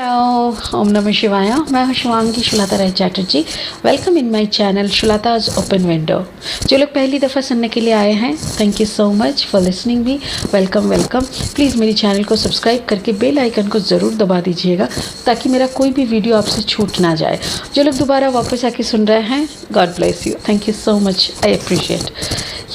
Hello, ओम नमः शिवाय। मैं हूँ Shivangi Shulata Rai Chatterjee. Welcome in my channel Shulata's open window. जो लोग पहली दफ़ा सुनने के लिए आए हैं, thank you so much for listening me. Welcome welcome. Please मेरी चैनल को सब्सक्राइब करके बेल आइकन को ज़रूर दबा दीजिएगा ताकि मेरा कोई भी वीडियो आपसे छूट ना जाए। जो लोग दोबारा वापस आके सुन रहे हैं, God bless you, thank you so much, I appreciate.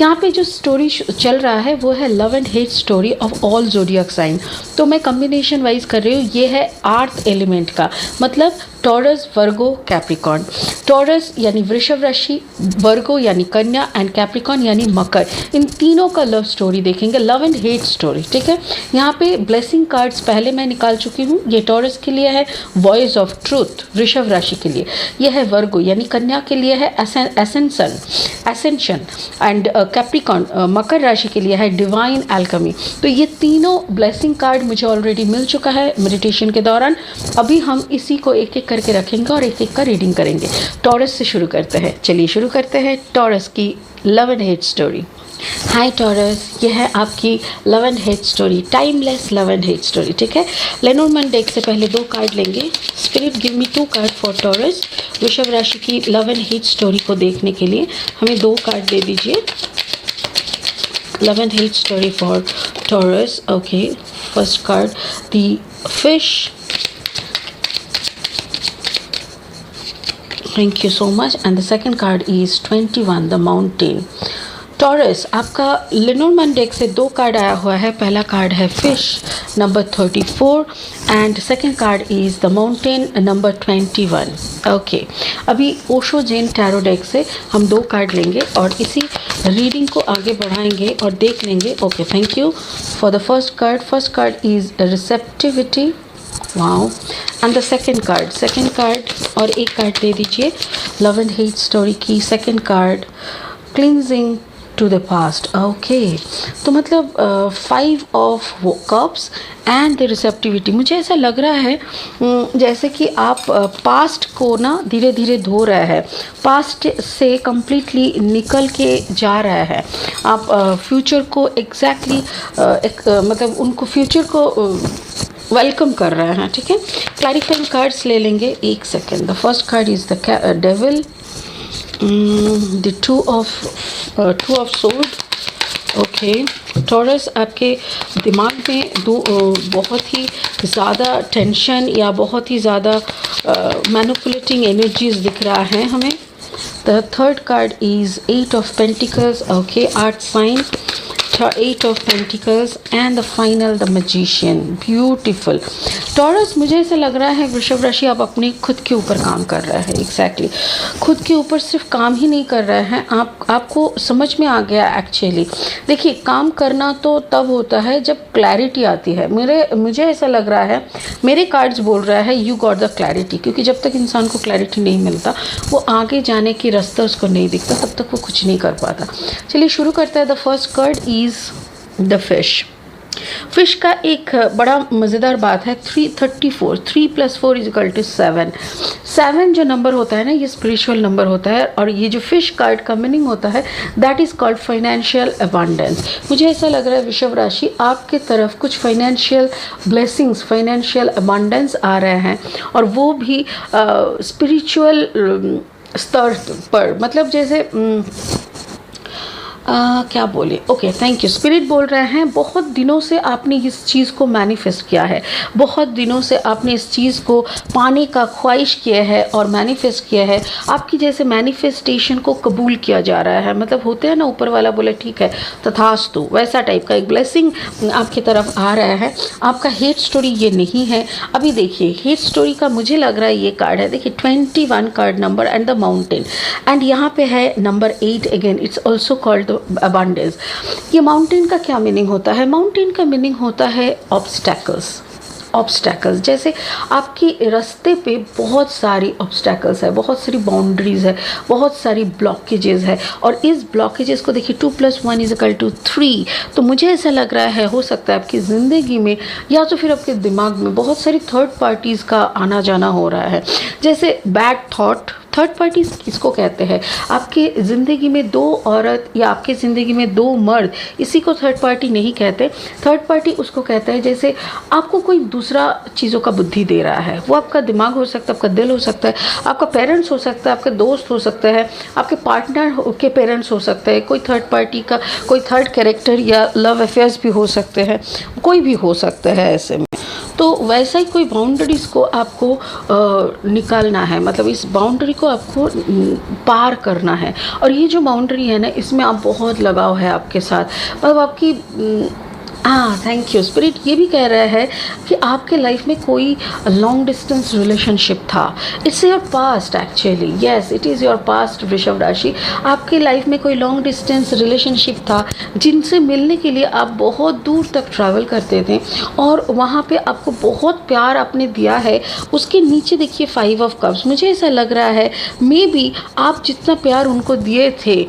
यहाँ पे जो स्टोरी चल रहा है वो है love and hate story of all zodiac sign. तो मैं कम्बिनेशन वाइज कर रही हूँ। ये है आर्थ एलिमेंट का, मतलब टॉरस, वर्गो, कैप्रिकॉन। टॉरस यानी वृषभ राशि, वर्गो यानी कन्या एंड कैप्रिकॉन यानी मकर। इन तीनों का लव स्टोरी देखेंगे, लव एंड हेट स्टोरी, ठीक है। यहाँ पे ब्लेसिंग कार्ड्स पहले मैं निकाल चुकी हूँ। ये टॉरस के लिए है वॉइस ऑफ ट्रूथ, वृषभ राशि के लिए। यह है वर्गो यानी कन्या के लिए है एसेंशन एंड कैप्रिकॉन मकर राशि के लिए है डिवाइन एल्केमी। तो ये तीनों ब्लेसिंग कार्ड मुझे ऑलरेडी मिल चुका है मेडिटेशन के दौरान। अभी हम इसी को एक एक करके रखेंगे और एक एक का रीडिंग करेंगे। टॉरस से शुरू करते हैं। चलिए शुरू करते हैं टॉरस की love and hate story. Hi taurus, ये है आपकी love and hate story, timeless love and hate story, ठीक है। लेनोर्मैन डेक से पहले 2 कार्ड लेंगे। Spirit give me 2 card for taurus. वृषभ राशि की लव एंड हेट स्टोरी को देखने के लिए हमें 2 कार्ड दे दीजिए। Love and hate story for taurus. Okay, first card the fish. Thank you so much. And the second card is 21, the mountain. Taurus, आपका लेनोर्मैन डेक से 2 कार्ड आया हुआ है। पहला कार्ड है fish number 34 and second card is the mountain number 21। Okay, अभी Osho Jain tarot deck से हम 2 कार्ड लेंगे और इसी रीडिंग को आगे बढ़ाएंगे और देख लेंगे। Okay, thank you for the first card. First card is receptivity, wow. And the second card और एक कार्ड दे दीजिए लव एंड हेट स्टोरी की second card, cleansing to the past. Okay, तो मतलब 5 of cups and the receptivity. मुझे ऐसा लग रहा है जैसे कि आप पास्ट को ना धीरे धीरे धो रहे हैं, पास्ट से कम्प्लीटली निकल के जा रहा है। आप फ्यूचर को एग्जैक्टली मतलब उनको फ्यूचर को वेलकम कर रहे हैं, ठीक है। क्लैरिफाइंग कार्ड्स ले लेंगे, एक second. The first card is the devil, the two of sword. Okay taurus, आपके दिमाग में बहुत ही ज़्यादा टेंशन या बहुत ही ज़्यादा मैनिपुलेटिंग एनर्जीज दिख रहा है हमें। The third card is 8 of pentacles. Okay, art sign, 8 of pentacles and the final the magician. Beautiful Taurus, मुझे ऐसा लग रहा है वृषभ राशि आप अपने खुद के ऊपर काम कर रहे हैं। एग्जैक्टली खुद के ऊपर सिर्फ काम ही नहीं कर रहे हैं, आपको समझ में आ गया एक्चुअली। देखिए, काम करना तो तब होता है जब क्लैरिटी आती है। मुझे ऐसा लग रहा है, मेरे कार्ड्स बोल रहा है यू गॉट द क्लैरिटी, क्योंकि जब तक इंसान को क्लैरिटी नहीं मिलता, वो आगे जाने की रास्ता उसको नहीं दिखता, तब तक वो कुछ नहीं कर पाता। चलिए शुरू करते हैं। The first card is the fish का एक बड़ा मज़ेदार बात है 334, 3 + 4 = 7। 7 जो नंबर होता है ना, ये स्पिरिचुअल नंबर होता है। और ये जो फिश कार्ड का मीनिंग होता है that is called financial abundance. मुझे ऐसा लग रहा है वृषभ राशि आपके तरफ कुछ फाइनेंशियल ब्लेसिंग्स, फाइनेंशियल अबंडेंस आ रहे हैं, और वो भी स्पिरिचुअल स्तर पर, मतलब जैसे क्या बोले। Okay, thank you. स्पिरिट बोल रहे हैं बहुत दिनों से आपने इस चीज़ को मैनिफेस्ट किया है, बहुत दिनों से आपने इस चीज़ को पाने का ख्वाहिश किया है और मैनिफेस्ट किया है। आपकी जैसे मैनिफेस्टेशन को कबूल किया जा रहा है, मतलब होते हैं ना, ऊपर वाला बोले ठीक है तथास्तु, वैसा टाइप का एक ब्लेसिंग आपकी तरफ आ रहा है। आपका हेट स्टोरी ये नहीं है। अभी देखिए, हेट स्टोरी का मुझे लग रहा है ये कार्ड है, देखिए 21 card number and the mountain, and यहाँ पे है number 8 again, it's also called abundance. ये माउंटेन का क्या मीनिंग होता है? माउंटेन का मीनिंग होता है ऑब्स्टैकल्स। जैसे आपकी रास्ते पे बहुत सारी ऑब्स्टैकल्स है, बहुत सारी बाउंड्रीज है, बहुत सारी ब्लॉकेजेस है, और इस ब्लॉकेजेस को देखिए 2 + 1 = 3। तो मुझे ऐसा लग रहा है हो सकता है आपकी ज़िंदगी में या तो फिर आपके दिमाग में बहुत सारी थर्ड पार्टीज़ का आना जाना हो रहा है। जैसे बैड थर्ड पार्टी किसको कहते हैं? आपके ज़िंदगी में दो औरत या आपके ज़िंदगी में दो मर्द, इसी को थर्ड पार्टी नहीं कहते। थर्ड पार्टी उसको कहते हैं जैसे आपको कोई दूसरा चीज़ों का बुद्धि दे रहा है। वो आपका दिमाग हो सकता है, आपका दिल हो सकता है, आपका पेरेंट्स हो सकता है, आपके दोस्त हो सकता है, आपके पार्टनर के पेरेंट्स हो सकते हैं, कोई थर्ड पार्टी का कोई थर्ड कैरेक्टर या लव अफेयर्स भी हो सकते हैं, कोई भी हो सकता है ऐसे में। तो वैसा ही कोई बाउंड्रीज़ को आपको निकालना है, मतलब इस बाउंड्री को आपको पार करना है। और ये जो बाउंड्री है ना, इसमें आप बहुत लगाव है आपके साथ, मतलब आपकी थैंक यू स्पिरिट ये भी कह रहा है कि आपके लाइफ में कोई लॉन्ग डिस्टेंस रिलेशनशिप था। It's your past actually, yes it is your past वृषभ राशि। आपके लाइफ में कोई लॉन्ग डिस्टेंस रिलेशनशिप था जिनसे मिलने के लिए आप बहुत दूर तक ट्रैवल करते थे और वहाँ पे आपको बहुत प्यार आपने दिया है। उसके नीचे देखिए 5 ऑफ कप्स। मुझे ऐसा लग रहा है मे बी आप जितना प्यार उनको दिए थे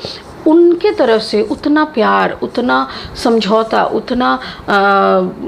उनके तरफ से उतना प्यार, उतना समझौता, उतना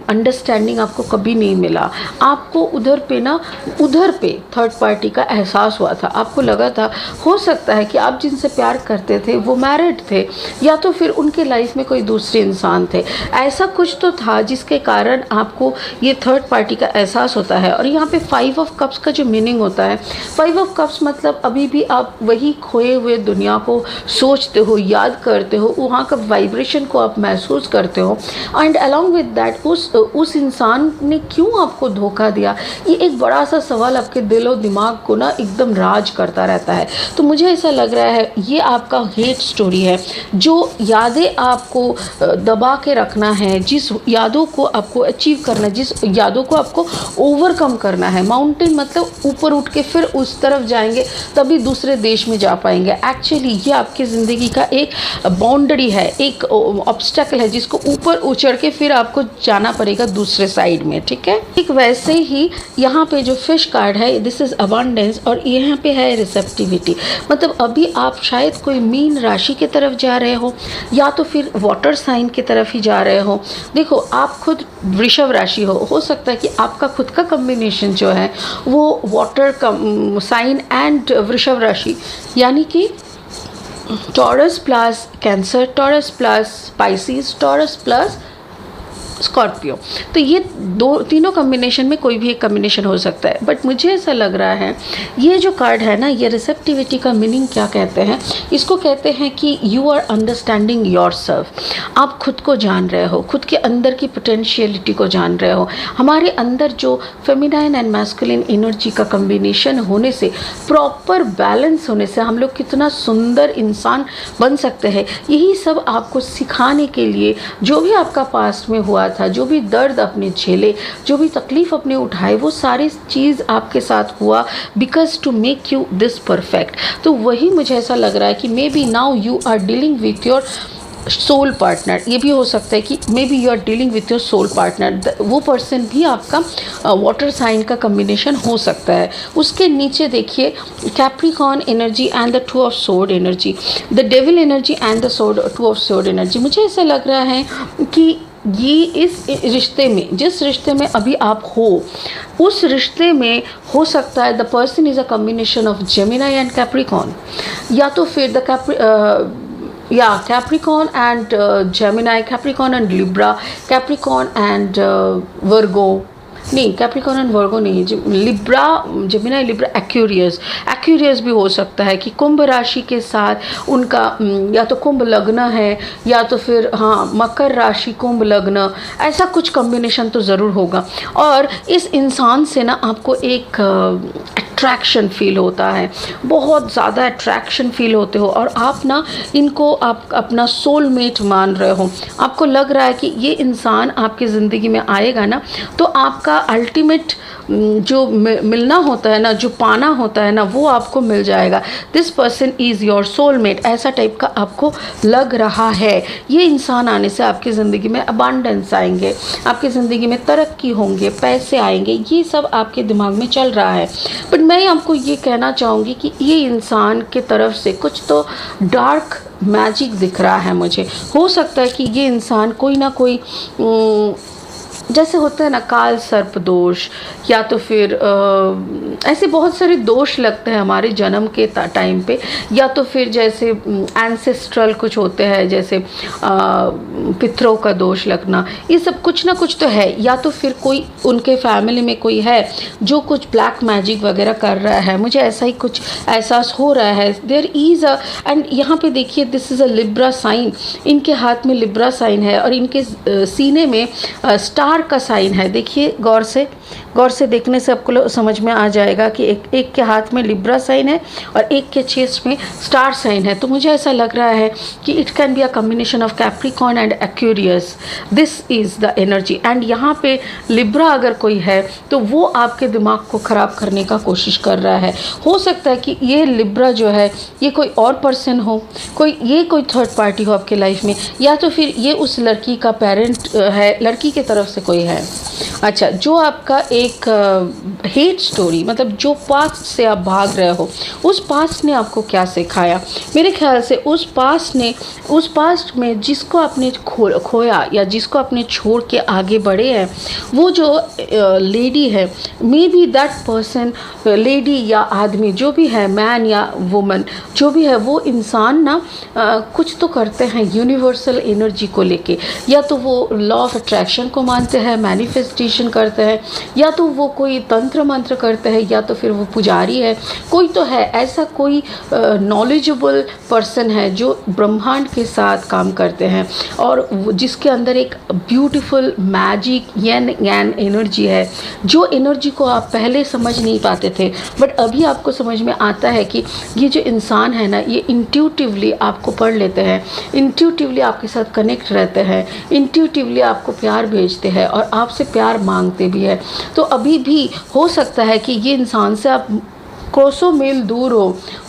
अंडरस्टैंडिंग आपको कभी नहीं मिला। आपको उधर पे थर्ड पार्टी का एहसास हुआ था। आपको लगा था हो सकता है कि आप जिनसे प्यार करते थे वो मैरिड थे या तो फिर उनके लाइफ में कोई दूसरे इंसान थे। ऐसा कुछ तो था जिसके कारण आपको ये थर्ड पार्टी का एहसास होता है। और यहाँ पे 5 ऑफ कप्स का जो मीनिंग होता है, 5 ऑफ कप्स मतलब अभी भी आप वही खोए हुए दुनिया को सोचते हो, याद करते हो, वहाँ का वाइब्रेशन को आप महसूस करते हो। एंड अलॉन्ग विद दैट उस इंसान ने क्यों आपको धोखा दिया, ये एक बड़ा सा सवाल आपके दिल और दिमाग को ना एकदम राज करता रहता है। तो मुझे ऐसा लग रहा है ये आपका हेट स्टोरी है, जो यादें आपको दबा के रखना है, जिस यादों को आपको अचीव करना है, जिस यादों को आपको ओवरकम करना है। माउंटेन मतलब ऊपर उठ के फिर उस तरफ जाएंगे तभी दूसरे देश में जा पाएंगे। एक्चुअली ये आपकी ज़िंदगी का एक बाउंड्री है, एक ऑब्स्टेकल है जिसको ऊपर उचड़ के फिर आपको जाना पड़ेगा दूसरे साइड में, ठीक है। ठीक वैसे ही यहाँ पे जो फिश कार्ड है, दिस इज़ अबंडेंस और यहाँ पे है रिसेप्टिविटी। मतलब अभी आप शायद कोई मीन राशि की तरफ जा रहे हो या तो फिर वाटर साइन की तरफ ही जा रहे हो। देखो आप खुद वृषभ राशि हो सकता है कि आपका खुद का कॉम्बिनेशन जो है वो वाटर साइन एंड वृषभ राशि, यानी कि taurus plus cancer, taurus plus species, taurus plus Scorpio. तो ये तीनों कॉम्बिनेशन में कोई भी एक कॉम्बिनेशन हो सकता है। बट मुझे ऐसा लग रहा है ये जो कार्ड है ना, ये रिसेप्टिविटी का मीनिंग क्या कहते हैं, इसको कहते हैं कि यू आर अंडरस्टैंडिंग योरसेल्फ। आप खुद को जान रहे हो, खुद के अंदर की पोटेंशियलिटी को जान रहे हो। हमारे अंदर जो फेमिनाइन एंड मैस्कुलिन एनर्जी का कॉम्बिनेशन होने से, प्रॉपर बैलेंस होने से हम लोग कितना सुंदर इंसान बन सकते हैं। यही सब आपको सिखाने के लिए जो भी आपका पास्ट में हुआ था, जो भी दर्द अपने झेले, जो भी तकलीफ अपने उठाए, वो सारी चीज़ आपके साथ हुआ because to make you this perfect. तो वही मुझे ऐसा लग रहा है कि maybe now you are dealing with your soul partner. ये भी हो सकता है कि maybe you are dealing with your soul partner. वो पर्सन भी आपका वाटर साइन का कम्बिनेशन हो सकता है। उसके नीचे देखिए Capricorn energy and the 2 of sword energy, the devil energy and the 2 of sword energy. मुझे ऐसा लग रहा है कि ये इस रिश्ते में, जिस रिश्ते में अभी आप हो, उस रिश्ते में हो सकता है the person is a combination of Gemini and Capricorn, या तो फिर the Capricorn and Gemini, Capricorn and Libra, Capricorn and Virgo, नहीं कैप्रिकॉर्न एंड वर्गो नहीं, लिब्रा, जेमिनी, लिब्रा, एक्यूरियस भी हो सकता है कि कुंभ राशि के साथ उनका या तो कुंभ लग्न है या तो फिर मकर राशि कुंभ लग्न, ऐसा कुछ कॉम्बिनेशन तो ज़रूर होगा। और इस इंसान से ना आपको एक अट्रैक्शन फील होता है, बहुत ज़्यादा अट्रैक्शन फील होते हो और आप ना इनको आप अपना सोलमेट मान रहे हो। आपको लग रहा है कि ये इंसान आपकी ज़िंदगी में आएगा ना तो आपका अल्टीमेट जो मिलना होता है ना, जो पाना होता है ना, वो आपको मिल जाएगा। This person is your soulmate, ऐसा टाइप का आपको लग रहा है। ये इंसान आने से आपकी ज़िंदगी में अबांडेंस आएंगे, आपकी ज़िंदगी में तरक्की होंगे, पैसे आएंगे, ये सब आपके दिमाग में चल रहा है। बट मैं आपको ये कहना चाहूँगी कि ये इंसान के तरफ से कुछ तो डार्क मैजिक दिख रहा है मुझे। हो सकता है कि ये इंसान कोई ना कोई जैसे होता है ना काल सर्प दोष, या तो फिर ऐसे बहुत सारे दोष लगते हैं हमारे जन्म के टाइम पे, या तो फिर जैसे एंसेस्ट्रल कुछ होते हैं, जैसे पितरों का दोष लगना, ये सब कुछ ना कुछ तो है। या तो फिर कोई उनके फैमिली में कोई है जो कुछ ब्लैक मैजिक वगैरह कर रहा है, मुझे ऐसा ही कुछ एहसास हो रहा है। देयर इज़ अ, एंड यहाँ पे देखिए this is a Libra sign, इनके हाथ में लिब्रा साइन है और इनके सीने में स्टार का साइन है। देखिए गौर से देखने से आपको समझ में आ जाएगा कि एक के हाथ में लिब्रा साइन है और एक के चेस्ट में स्टार साइन है। तो मुझे ऐसा लग रहा है कि it can be a combination of Capricorn and Aquarius, this is the energy. And यहाँ पे लिब्रा अगर कोई है तो वो आपके दिमाग को ख़राब करने का कोशिश कर रहा है। हो सकता है कि ये लिब्रा जो है ये कोई और पर्सन हो, कोई थर्ड पार्टी हो आपके लाइफ में, या तो फिर ये उस लड़की का पेरेंट है, लड़की के तरफ से कोई है। अच्छा, जो आपका एक हेट स्टोरी, मतलब जो पास्ट से आप भाग रहे हो, उस पास्ट ने आपको क्या सिखाया? मेरे ख्याल से उस पास्ट में जिसको आपने खोया या जिसको आपने छोड़ के आगे बढ़े हैं, वो जो लेडी है, may be that person, lady या आदमी जो भी है, मैन या वुमन जो भी है, वो इंसान ना कुछ तो करते हैं यूनिवर्सल एनर्जी को लेके। या तो वो लॉ ऑफ अट्रैक्शन को मानते हैं, मैनिफेस्टेशन करते हैं, या तो वो कोई तंत्र मंत्र करते हैं, या तो फिर वो पुजारी है। कोई तो है ऐसा, कोई नॉलेजेबल पर्सन है जो ब्रह्मांड के साथ काम करते हैं और जिसके अंदर एक ब्यूटीफुल मैजिक येन यान एनर्जी है, जो एनर्जी को आप पहले समझ नहीं पाते थे, बट अभी आपको समझ में आता है कि ये जो इंसान है ना, ये इंट्यूटिवली आपको पढ़ लेते हैं, इंट्यूटिवली आपके साथ कनेक्ट रहते हैं, इंट्यूटिवली आपको प्यार भेजते हैं और आपसे प्यार मांगते भी है। तो अभी भी हो सकता है कि ये इंसान से आप कोसों मील दूर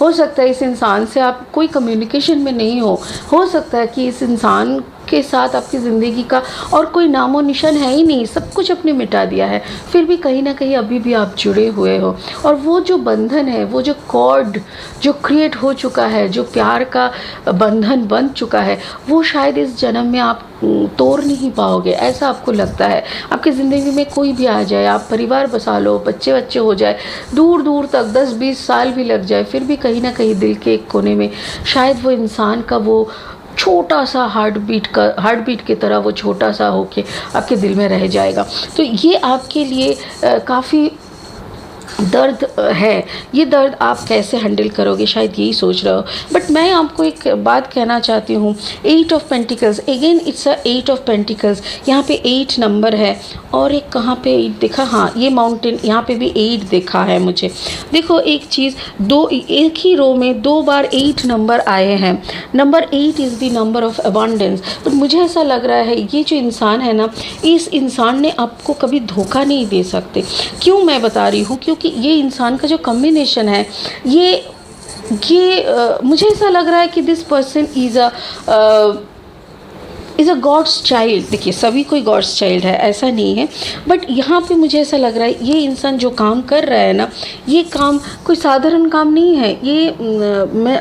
हो सकता है इस इंसान से आप कोई कम्युनिकेशन में नहीं हो सकता है कि इस इंसान के साथ आपकी ज़िंदगी का और कोई नामो निशान है ही नहीं, सब कुछ आपने मिटा दिया है, फिर भी कहीं ना कहीं अभी भी आप जुड़े हुए हो। और वो जो बंधन है, वो जो कॉर्ड जो क्रिएट हो चुका है, जो प्यार का बंधन बन चुका है, वो शायद इस जन्म में आप तोड़ नहीं पाओगे, ऐसा आपको लगता है। आपकी ज़िंदगी में कोई भी आ जाए, आप परिवार बसा लो, बच्चे हो जाए, दूर दूर तक 10-20 साल भी लग जाए, फिर भी कहीं ना कहीं दिल के एक कोने में शायद वो इंसान का वो छोटा सा हार्ट बीट की तरह वो छोटा सा होके आपके दिल में रह जाएगा। तो ये आपके लिए काफ़ी दर्द है। ये दर्द आप कैसे हैंडल करोगे, शायद यही सोच रहे हो। बट मैं आपको एक बात कहना चाहती हूँ, 8 of pentacles, again it's a 8 of pentacles. यहाँ पे 8 नंबर है और एक कहाँ पे 8 देखा, हाँ ये माउंटेन, यहाँ पे भी 8 देखा है मुझे। देखो एक चीज़, एक ही रो में 2 बार 8 नंबर आए हैं। Number 8 is the number of abundance. But मुझे ऐसा लग रहा है ये जो इंसान है ना, इस इंसान ने आपको कभी धोखा नहीं दे सकते। क्यों मैं बता रही हूँ, क्योंकि ये इंसान का जो कॉम्बिनेशन है, ये मुझे ऐसा लग रहा है कि this person is a God's child. देखिए सभी कोई गॉड्स चाइल्ड है, ऐसा नहीं है, बट यहाँ पे मुझे ऐसा लग रहा है ये इंसान जो काम कर रहा है ना, ये काम कोई साधारण काम नहीं है, ये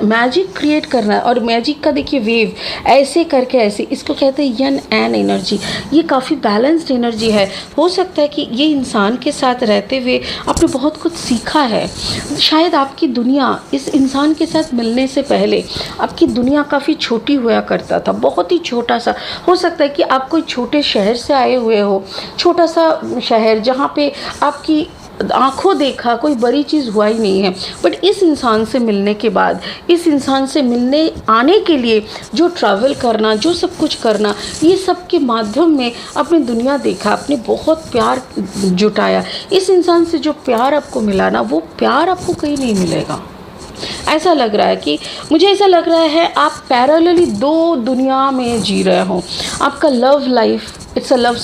मैजिक क्रिएट करना है। और मैजिक का देखिए वेव ऐसे करके ऐसे, इसको कहते हैं यन एन एनर्जी। ये काफ़ी बैलेंस्ड एनर्जी है। हो सकता है कि ये इंसान के साथ रहते हुए आपने बहुत कुछ सीखा है। शायद आपकी दुनिया, इस इंसान के साथ मिलने से पहले आपकी दुनिया काफ़ी छोटी हुआ करता था, बहुत ही छोटा सा। हो सकता है कि आप कोई छोटे शहर से आए हुए हो, छोटा सा शहर जहाँ पे आपकी आंखों देखा कोई बड़ी चीज़ हुआ ही नहीं है, बट इस इंसान से मिलने के बाद, इस इंसान से मिलने आने के लिए जो ट्रैवल करना, जो सब कुछ करना, ये सब के माध्यम में आपने दुनिया देखा, आपने बहुत प्यार जुटाया। इस इंसान से जो प्यार आपको मिला ना, वो प्यार आपको कहीं नहीं मिलेगा। ऐसा लग रहा है कि मुझे ऐसा लग रहा है आप पैरेलली 2 दुनिया में जी रहे हो। आपका love life, it's a love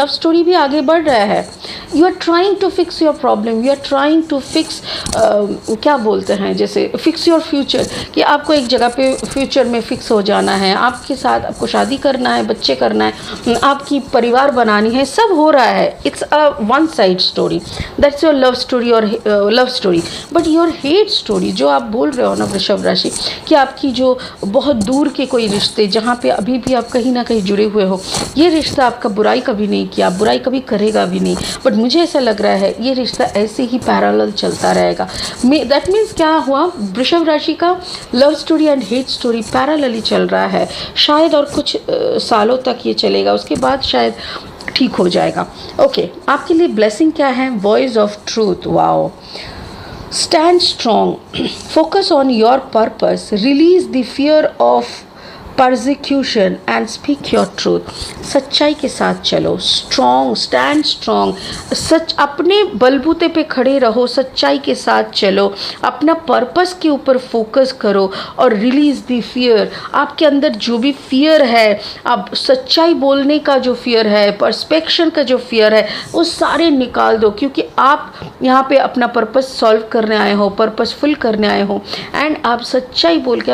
story भी आगे बढ़ रहा है। You are trying to fix your problem, you are trying to fix, क्या बोलते हैं, जैसे फिक्स योर फ्यूचर, कि आपको एक जगह पे फ्यूचर में फिक्स हो जाना है, आपके साथ आपको शादी करना है, बच्चे करना है, आपकी परिवार बनानी है, सब हो रहा है। It's a one side story, that's your love story और love story. But your hate story जो आप बोल रहे हो ना वृषभ राशि, कि आपकी जो बहुत दूर के कोई रिश्ते, जहाँ पे अभी भी आप कहीं ना कहीं जुड़े हुए हो, ये रिश्ते रिश्ता आपका बुराई कभी नहीं किया, बुराई कभी करेगा भी नहीं, बट मुझे ऐसा लग रहा है ये रिश्ता ऐसे ही पैरेलल चलता रहेगा। दैट मीन्स क्या हुआ, वृषभ राशि का love story and hate story parallelly चल रहा है, शायद और कुछ सालों तक ये चलेगा, उसके बाद शायद ठीक हो जाएगा। ओके, आपके लिए ब्लेसिंग क्या है? Voice of truth. Wow, stand strong, focus on your purpose, release the fear of persecution and speak your truth। सच्चाई के साथ चलो, स्ट्रॉन्ग, स्टैंड स्ट्रॉन्ग, सच अपने बलबूते पे खड़े रहो, सच्चाई के साथ चलो, अपना पर्पस के ऊपर फोकस करो और रिलीज द फियर। आपके अंदर जो भी फियर है, आप सच्चाई बोलने का जो फियर है, पर्सपेक्शन का जो फियर है, वो सारे निकाल दो, क्योंकि आप यहाँ पे अपना पर्पस सॉल्व करने आए हो, पर्पसफुल करने आए हो, एंड आप सच्चाई बोल के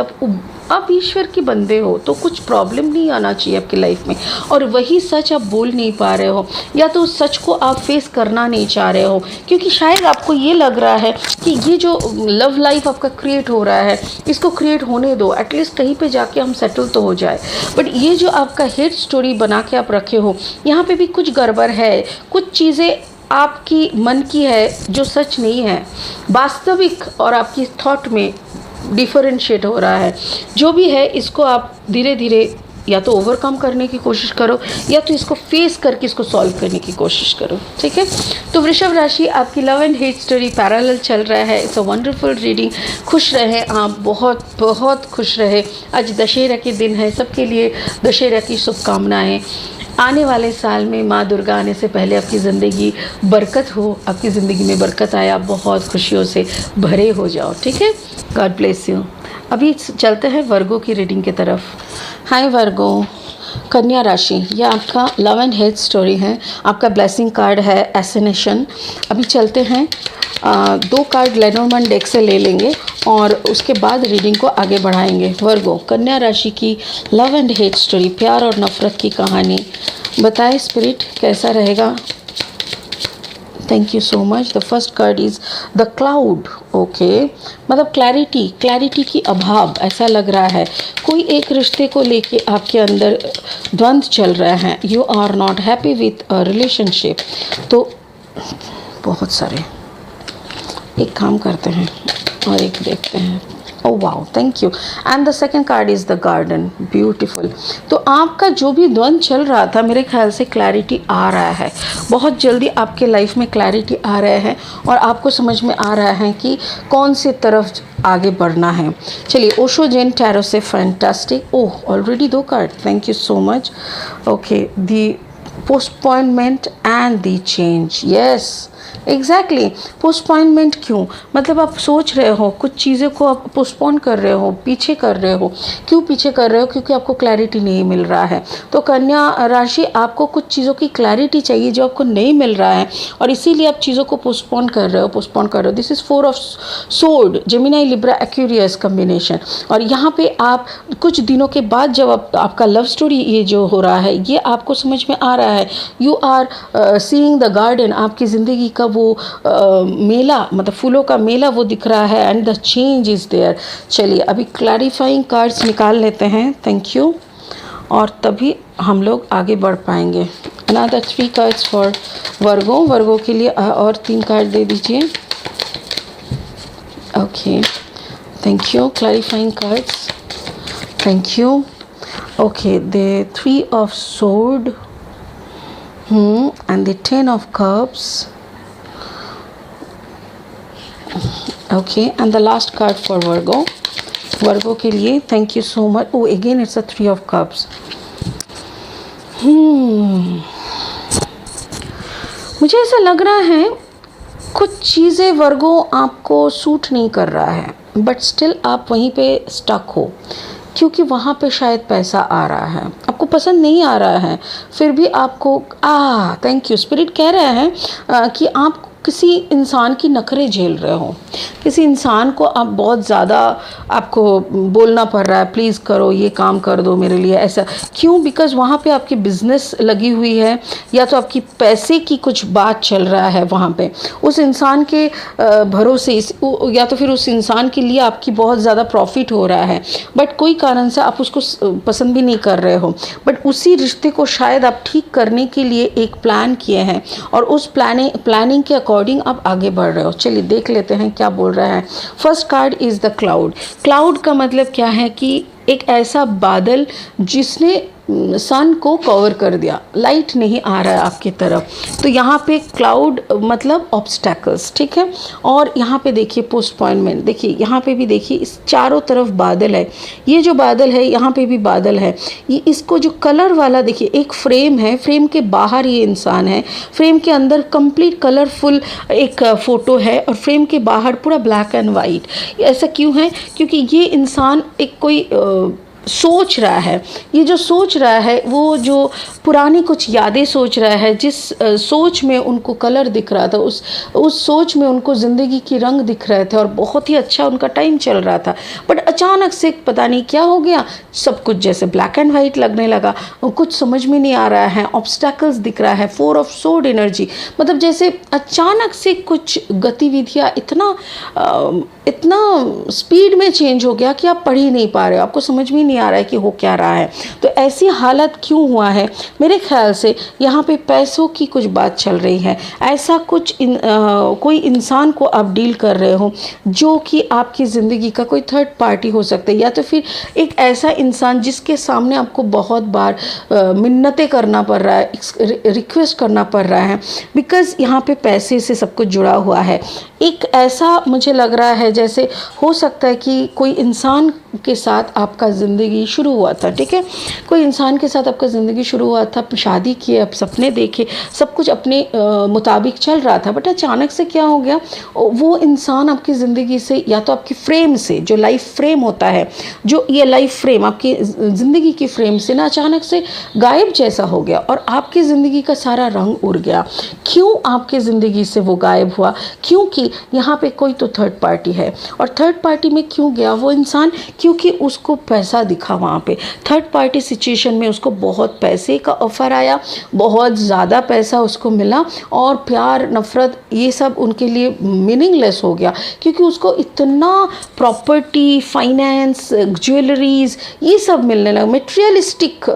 आप ईश्वर के बंदे हो, तो कुछ प्रॉब्लम नहीं आना चाहिए आपकी लाइफ में। और वही सच आप बोल नहीं पा रहे हो, या तो उस सच को आप फेस करना नहीं चाह रहे हो, क्योंकि शायद आपको ये लग रहा है कि ये जो लव लाइफ आपका क्रिएट हो रहा है, इसको क्रिएट होने दो, एटलीस्ट कहीं पे जाके हम सेटल तो हो जाए। बट ये जो आपका हेट स्टोरी बना के आप रखे हो, यहाँ पे भी कुछ गड़बड़ है, कुछ चीज़ें आपकी मन की है जो सच नहीं है, वास्तविक और आपकी थॉट में डिफरेंशिएट हो रहा है। जो भी है, इसको आप धीरे धीरे या तो ओवरकम करने की कोशिश करो, या तो इसको फेस करके इसको सॉल्व करने की कोशिश करो, ठीक है। तो वृषभ राशि, आपकी love and hate story parallel चल रहा है। It's a wonderful reading. खुश रहे आप, बहुत बहुत खुश रहे। आज दशहरा के दिन है, सबके लिए दशहरा की शुभकामनाएं। आने वाले साल में माँ दुर्गा आने से पहले आपकी ज़िंदगी बरकत हो, आपकी ज़िंदगी में बरकत आए, आप बहुत खुशियों से भरे हो जाओ, ठीक है। God bless you. अभी चलते हैं वर्गो की रीडिंग की तरफ। हाय वर्गो, कन्या राशि, यह आपका लव एंड हेट स्टोरी है। आपका ब्लेसिंग कार्ड है एसेनेशन। अभी चलते हैं, 2 कार्ड लेनोर्मैंड डेक से ले लेंगे और उसके बाद रीडिंग को आगे बढ़ाएंगे। वर्गो, कन्या राशि की लव एंड हेट स्टोरी, प्यार और नफरत की कहानी, बताए स्पिरिट कैसा रहेगा। Thank you so much. The first card is the cloud. Okay, मतलब क्लैरिटी की अभाव ऐसा लग रहा है। कोई एक रिश्ते को लेके आपके अंदर द्वंद्व चल रहा है। You are not happy with a relationship. तो बहुत सारे, एक काम करते हैं और एक देखते हैं। Oh wow, thank you. And the second card is the garden. Beautiful. तो आपका जो भी द्वंद्व चल रहा था, मेरे ख्याल से क्लैरिटी आ रहा है। बहुत जल्दी आपके लाइफ में क्लैरिटी आ रहा है और आपको समझ में आ रहा है कि कौन सी तरफ आगे बढ़ना है। चलिए, ओशो जैन टैरो से fantastic. Oh, already 2 card, thank you so much. Okay, the postponement and the change. Yes, exactly. Postponement क्यों? मतलब आप सोच रहे हो, कुछ चीज़ों को आप पोस्टपोन कर रहे हो, पीछे कर रहे हो। क्यों पीछे कर रहे हो? क्योंकि आपको क्लैरिटी नहीं मिल रहा है। तो कन्या राशि, आपको कुछ चीज़ों की क्लैरिटी चाहिए जो आपको नहीं मिल रहा है, और इसीलिए आप चीज़ों को पोस्टपोन कर रहे हो। This is 4 of sword, Gemini Libra Aquarius combination. और यहाँ पे आप कुछ दिनों के बाद जब आपका लव स्टोरी ये जो हो रहा है, ये आपको समझ में आ रहा है। You are seeing the garden, आपकी ज़िंदगी का वो मेला, मतलब फूलों का मेला वो दिख रहा है, and the change is there. चलिए, अभी क्लैरिफाइंग कार्ड्स निकाल लेते हैं, थैंक यू, और तभी हम लोग आगे बढ़ पाएंगे। अनदर 3 कार्ड्स फॉर वर्गो के लिए और 3 कार्ड दे दीजिए। Okay, thank you. Clarifying cards, thank you. Okay, the 3 of sword and the 10 of cups. Okay, and the last card for Virgo के लिए, thank you so much. Oh, again it's a 3 of cups. मुझे ऐसा लग रहा है कुछ चीज़ें वर्गो आपको सूट नहीं कर रहा है, बट स्टिल आप वहीं पे स्टक हो, क्योंकि वहाँ पे शायद पैसा आ रहा है, आपको पसंद नहीं आ रहा है, फिर भी आपको थैंक यू, स्पिरिट कह रहा है कि आप किसी इंसान की नखरे झेल रहे हो, किसी इंसान को आप बहुत ज़्यादा आपको बोलना पड़ रहा है, प्लीज़ करो ये काम कर दो मेरे लिए, ऐसा क्यों? बिकॉज़ वहाँ पे आपकी बिजनेस लगी हुई है या तो आपकी पैसे की कुछ बात चल रहा है वहाँ पे, उस इंसान के भरोसे या तो फिर उस इंसान के लिए आपकी बहुत ज़्यादा प्रॉफिट हो रहा है, बट कोई कारण से आप उसको पसंद भी नहीं कर रहे हो, बट उसी रिश्ते को शायद आप ठीक करने के लिए एक प्लान किए हैं और उस प्लानिंग के अकॉर्डिंग आप आगे बढ़ रहे हो। चलिए देख लेते हैं क्या बोल रहा है। First card is the cloud. Cloud का मतलब क्या है कि एक ऐसा बादल जिसने सन को कवर कर दिया, लाइट नहीं आ रहा है आपकी तरफ, तो यहाँ पे क्लाउड मतलब ऑब्स्टैकल्स, ठीक है। और यहाँ पे देखिए पोस्टपोनमेंट, देखिए यहाँ पे भी देखिए इस चारों तरफ बादल है, ये जो बादल है यहाँ पे भी बादल है, ये इसको जो कलर वाला देखिए, एक फ्रेम है, फ्रेम के बाहर ये इंसान है, फ्रेम के अंदर कंप्लीट कलरफुल एक फ़ोटो है और फ्रेम के बाहर पूरा ब्लैक एंड वाइट। ऐसा क्यों है? क्योंकि ये इंसान एक कोई सोच रहा है, ये जो सोच रहा है वो जो पुरानी कुछ यादें सोच रहा है, जिस सोच में उनको कलर दिख रहा था, उस सोच में उनको ज़िंदगी की रंग दिख रहे थे और बहुत ही अच्छा उनका टाइम चल रहा था, बट अचानक से पता नहीं क्या हो गया, सब कुछ जैसे ब्लैक एंड वाइट लगने लगा, कुछ समझ में नहीं आ रहा है, ऑब्स्टैकल्स दिख रहा है, 4 ऑफ सोर्ड एनर्जी, मतलब जैसे अचानक से कुछ गतिविधियाँ इतना स्पीड में चेंज हो गया कि आप पढ़ ही नहीं पा रहे हो, आपको समझ में नहीं आ रहा है कि हो क्या रहा है। तो ऐसी हालत क्यों हुआ है? मेरे ख्याल से यहाँ पे पैसों की कुछ बात चल रही है, ऐसा कुछ कोई इंसान को आप डील कर रहे हो जो कि आपकी ज़िंदगी का कोई थर्ड पार्टी हो सकता है, या तो फिर एक ऐसा इंसान जिसके सामने आपको बहुत बार मिन्नतें करना पड़ रहा है, रिक्वेस्ट करना पड़ रहा है, बिकॉज़ यहाँ पे पैसे से सब कुछ जुड़ा हुआ है। एक ऐसा मुझे लग रहा है जैसे हो सकता है कि कोई इंसान के साथ आपका ज़िंदगी शुरू हुआ था, ठीक है, कोई इंसान के साथ आपका ज़िंदगी शुरू हुआ था, शादी किए, आप सपने देखे, सब कुछ अपने मुताबिक चल रहा था, बट अचानक से क्या हो गया, वो इंसान आपकी ज़िंदगी से या तो आपकी फ्रेम से, जो लाइफ फ्रेम होता है, जो ये लाइफ फ्रेम आपकी ज़िंदगी की फ्रेम से ना अचानक से गायब जैसा हो गया और आपकी ज़िंदगी का सारा रंग उड़ गया। क्यों आपकी ज़िंदगी से वो गायब हुआ? क्योंकि यहाँ पे कोई तो थर्ड पार्टी है, और थर्ड पार्टी में क्यों गया वो इंसान? क्योंकि उसको पैसा दिखा वहाँ पे, थर्ड पार्टी सिचुएशन में उसको बहुत पैसे का ऑफ़र आया, बहुत ज़्यादा पैसा उसको मिला और प्यार नफ़रत ये सब उनके लिए मीनिंगलेस हो गया, क्योंकि उसको इतना प्रॉपर्टी, फाइनेंस, ज्वेलरीज ये सब मिलने लगा, मटेरियलिस्टिक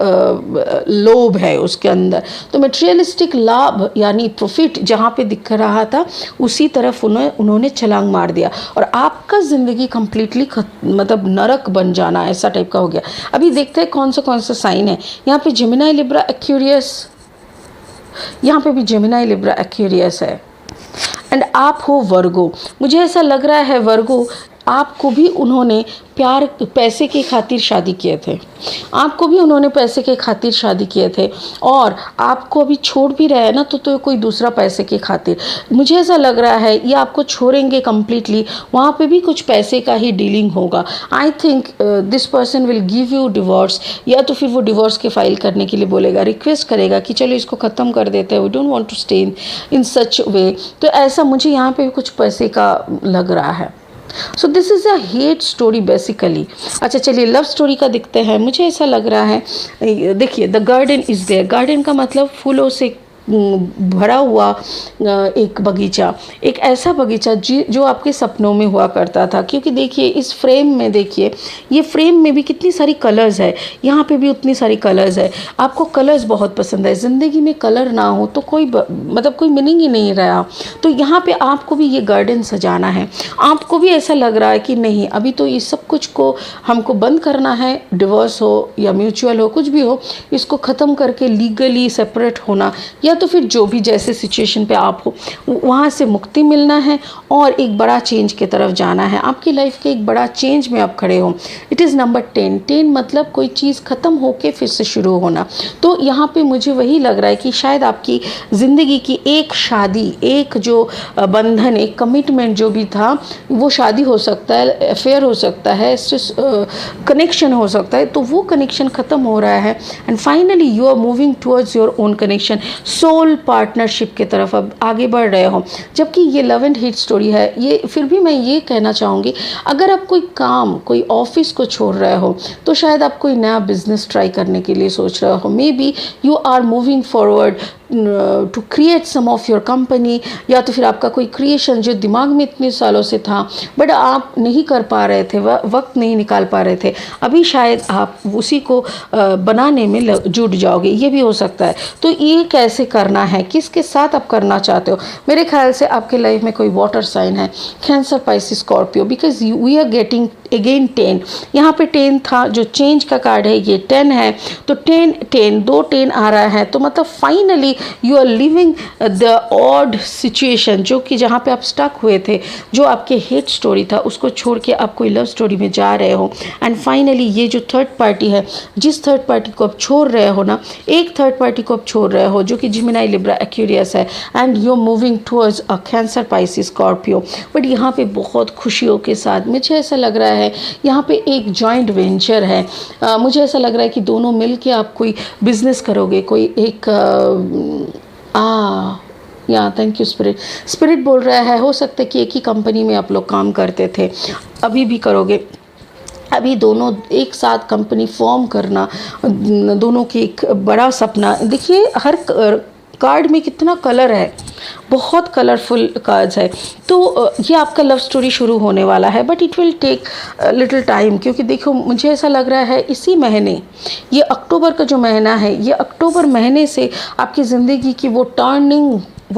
लोभ है उसके अंदर, तो मटेरियलिस्टिक लाभ यानी प्रॉफिट जहाँ पे दिख रहा था उसी तरफ उन्होंने छलांग मार दिया और आपका ज़िंदगी कम्प्लीटली मतलब नरक बन जाना ऐसा टाइप का हो गया। अभी देखते हैं कौन सा साइन है। यहाँ पे जेमिनी, लिब्रा, एक्वेरियस, यहाँ पे भी जेमिनी, लिब्रा, एक्वेरियस है, एंड आप हो वर्गो। मुझे ऐसा लग रहा है वर्गो, आपको भी उन्होंने प्यार पैसे के खातिर शादी किए थे, आपको भी उन्होंने पैसे के खातिर शादी किए थे और आपको अभी छोड़ भी रहे हैं ना, तो कोई दूसरा पैसे के खातिर, मुझे ऐसा लग रहा है ये आपको छोड़ेंगे कम्प्लीटली, वहाँ पे भी कुछ पैसे का ही डीलिंग होगा। I think this person will give you divorce, या तो फिर वो डिवोर्स के फाइल करने के लिए बोलेगा, रिक्वेस्ट करेगा कि चलो इसको ख़त्म कर देते हैं, we don't want to stay in such way. तो ऐसा मुझे यहाँ पे भी कुछ पैसे का लग रहा है। So this is a hate story basically. अच्छा चलिए लव स्टोरी का दिखते हैं। मुझे ऐसा लग रहा है, देखिए the garden is there, garden का मतलब फूलों से भरा हुआ एक बगीचा, एक ऐसा बगीचा जो आपके सपनों में हुआ करता था, क्योंकि देखिए इस फ्रेम में, देखिए ये फ्रेम में भी कितनी सारी कलर्स है, यहाँ पे भी उतनी सारी कलर्स है, आपको कलर्स बहुत पसंद है, ज़िंदगी में कलर ना हो तो मतलब कोई मीनिंग ही नहीं रहा। तो यहाँ पे आपको भी ये गार्डन सजाना है, आपको भी ऐसा लग रहा है कि नहीं अभी तो ये सब कुछ को हमको बंद करना है, डिवोर्स हो या म्यूचुअल हो, कुछ भी हो, इसको ख़त्म करके लीगली सेपरेट होना, या तो फिर जो भी जैसे सिचुएशन पे आप हो वहाँ से मुक्ति मिलना है और एक बड़ा चेंज की तरफ जाना है। आपकी लाइफ के एक बड़ा चेंज में आप खड़े हो। इट इज़ नंबर 10, 10 मतलब कोई चीज़ ख़त्म होके फिर से शुरू होना। तो यहाँ पे मुझे वही लग रहा है कि शायद आपकी ज़िंदगी की एक शादी, एक जो बंधन, एक कमिटमेंट जो भी था, वो शादी हो सकता है, अफेयर हो सकता है, कनेक्शन हो सकता है, तो वो कनेक्शन ख़त्म हो रहा है and finally you are moving towards your own connection. So soul partnership की तरफ अब आगे बढ़ रहे हो, जबकि ये लव एंड हेट स्टोरी है। ये फिर भी मैं ये कहना चाहूँगी, अगर आप कोई काम, कोई ऑफिस को छोड़ रहे हो तो शायद आप कोई नया बिजनेस ट्राई करने के लिए सोच रहे हो। Maybe you are moving forward to create some of your company, या तो फिर आपका कोई क्रिएशन जो दिमाग में इतने सालों से था बट आप नहीं कर पा रहे थे, वक्त नहीं निकाल पा रहे थे, अभी शायद आप उसी को बनाने में जुट जाओगे, ये भी हो सकता है। तो ये कैसे करना है, किसके साथ आप करना चाहते हो? मेरे ख्याल से आपके लाइफ में कोई वाटर साइन है, cancer, Pisces, Scorpio, because we are getting again 10। यहाँ पे 10 था, जो चेंज का कार्ड है, ये 10 है। तो 10 दो 10 आ रहा है, तो मतलब finally you are living the odd situation, जो कि जहाँ पे आप स्टक हुए थे, जो आपके हेट स्टोरी था उसको छोड़ के आप कोई लव स्टोरी में जा रहे हो। एंड फाइनली ये जो थर्ड पार्टी है, जिस थर्ड पार्टी को आप छोड़ रहे हो ना, एक थर्ड पार्टी को आप छोड़ रहे हो जो कि जिमिनाई, लिब्रा, एक्वेरियस है, and you are moving towards a Cancer, Pisces, Scorpio. But यहाँ पे बहुत खुशियों के साथ मुझे ऐसा लग रहा है यहाँ पे एक जॉइंट वेंचर है। मुझे ऐसा लग रहा है कि दोनों मिल के आप कोई बिजनेस करोगे, कोई एक या थैंक यू स्पिरिट। स्पिरिट बोल रहा है हो सकता है कि एक ही कंपनी में आप लोग काम करते थे, अभी भी करोगे। अभी दोनों एक साथ कंपनी फॉर्म करना, दोनों की एक बड़ा सपना। देखिए हर कार्ड में कितना कलर है, बहुत कलरफुल कार्ड्स है। तो ये आपका लव स्टोरी शुरू होने वाला है, but it will take little time, क्योंकि देखो मुझे ऐसा लग रहा है इसी महीने, ये अक्टूबर का जो महीना है, ये अक्टूबर महीने से आपकी ज़िंदगी की वो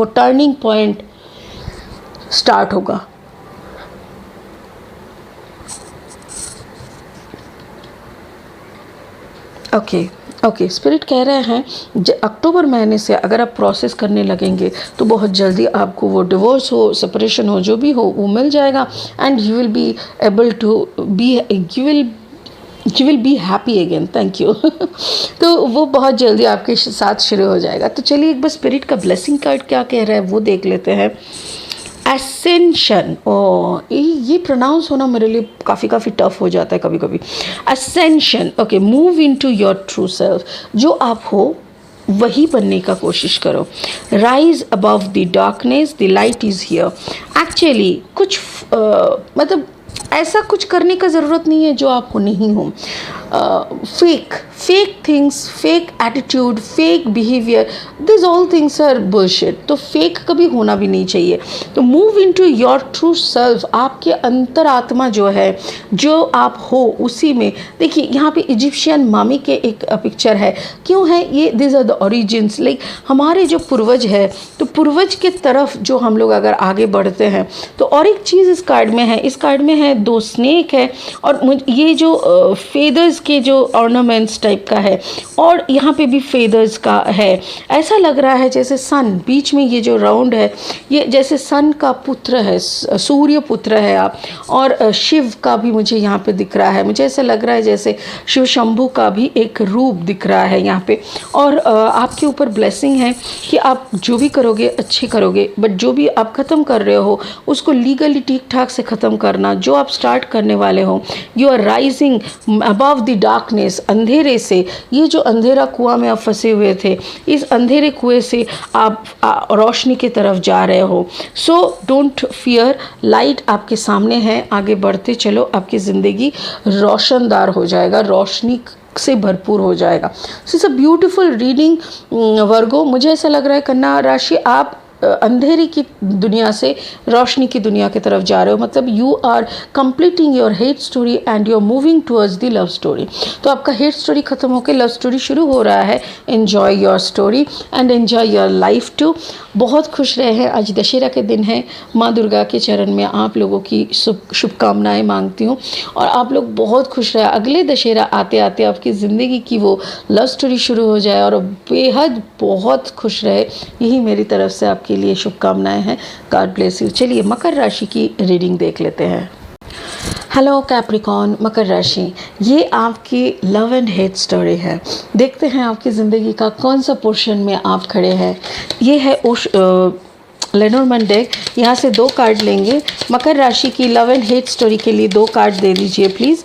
टर्निंग पॉइंट स्टार्ट होगा। ओके स्पिरिट कह रहे हैं अक्टूबर महीने से अगर आप प्रोसेस करने लगेंगे तो बहुत जल्दी आपको वो डिवोर्स हो, सेपरेशन हो, जो भी हो वो मिल जाएगा, and you will be able to be, you will be happy again. Thank you. तो वो बहुत जल्दी आपके साथ शुरू हो जाएगा। तो चलिए एक बार स्पिरिट का ब्लेसिंग कार्ड क्या कह रहा है वो देख लेते हैं। एसेंशन, ये प्रोनाउंस होना मेरे लिए काफ़ी टफ हो जाता है कभी कभी। Ascension, okay, move into your true self, जो आप हो वही बनने का कोशिश करो। Rise above the darkness, the light is here. Actually कुछ मतलब ऐसा कुछ करने का ज़रूरत नहीं है जो आप हो नहीं हो। Fake things, fake attitude, fake behaviour, this all things are bullshit. तो फेक कभी होना भी नहीं चाहिए। तो move into your true self, आपके अंतरात्मा जो है, जो आप हो उसी में। देखिए यहाँ पे इजिप्शियन मामी के एक पिक्चर है, क्यों है ये, this are the origins, like हमारे जो पूर्वज है, तो पूर्वज के तरफ जो हम लोग अगर आगे बढ़ते हैं तो। और एक चीज़ इस कार्ड में है, इस कार्ड में है 2 स्नेक है, और ये जो फेदर्स के जो ऑर्नामेंट्स टाइप का है, और यहाँ पे भी फेदर्स का है। ऐसा लग रहा है जैसे सन, बीच में ये जो राउंड है ये जैसे सन का पुत्र है, सूर्य पुत्र है आप। और शिव का भी मुझे यहाँ पे दिख रहा है, मुझे ऐसा लग रहा है जैसे शिव शंभू का भी एक रूप दिख रहा है यहाँ पे। और आपके ऊपर ब्लेसिंग है कि आप जो भी करोगे अच्छे करोगे, बट जो भी आप ख़त्म कर रहे हो उसको लीगली ठीक ठाक से ख़त्म करना। जो आप स्टार्ट करने वाले हो, you are rising above the darkness, अंधेरे से। ये जो अंधेरा कुआं में आप फंसे हुए थे, इस अंधेरे कुएं से आप रोशनी की तरफ जा रहे हो। सो डोंट फियर, लाइट आपके सामने है, आगे बढ़ते चलो, आपकी ज़िंदगी रोशनदार हो जाएगा, रोशनी से भरपूर हो जाएगा। So it's a beautiful reading Virgo. मुझे ऐसा लग रहा है कन्या राशि आप अंधेरे की दुनिया से रोशनी की दुनिया की तरफ जा रहे हो, मतलब you are completing your hate story and you are moving towards the love story. तो आपका हेट स्टोरी खत्म होकर लव स्टोरी शुरू हो रहा है। Enjoy your story and enjoy your life too. बहुत खुश रहे हैं, आज दशहरा के दिन है। माँ दुर्गा के चरण में आप लोगों की शुभकामनाएं मांगती हूँ, और आप लोग बहुत खुश रहे। अगले दशहरा आते आते आपकी ज़िंदगी की वो लव स्टोरी शुरू हो जाए और बेहद बहुत खुश रहे, यही मेरी तरफ से आपके लिए शुभकामनाएं हैं। God bless you. चलिए मकर राशि की रीडिंग देख लेते हैं। हेलो कैप्रिकॉर्न, मकर राशि, ये आपकी लव एंड हेट स्टोरी है। देखते हैं आपकी ज़िंदगी का कौन सा पोर्शन में आप खड़े हैं। ये है लेनोर्मैंड डेक, यहाँ से 2 कार्ड लेंगे। मकर राशि की लव एंड हेट स्टोरी के लिए 2 कार्ड दे दीजिए प्लीज़।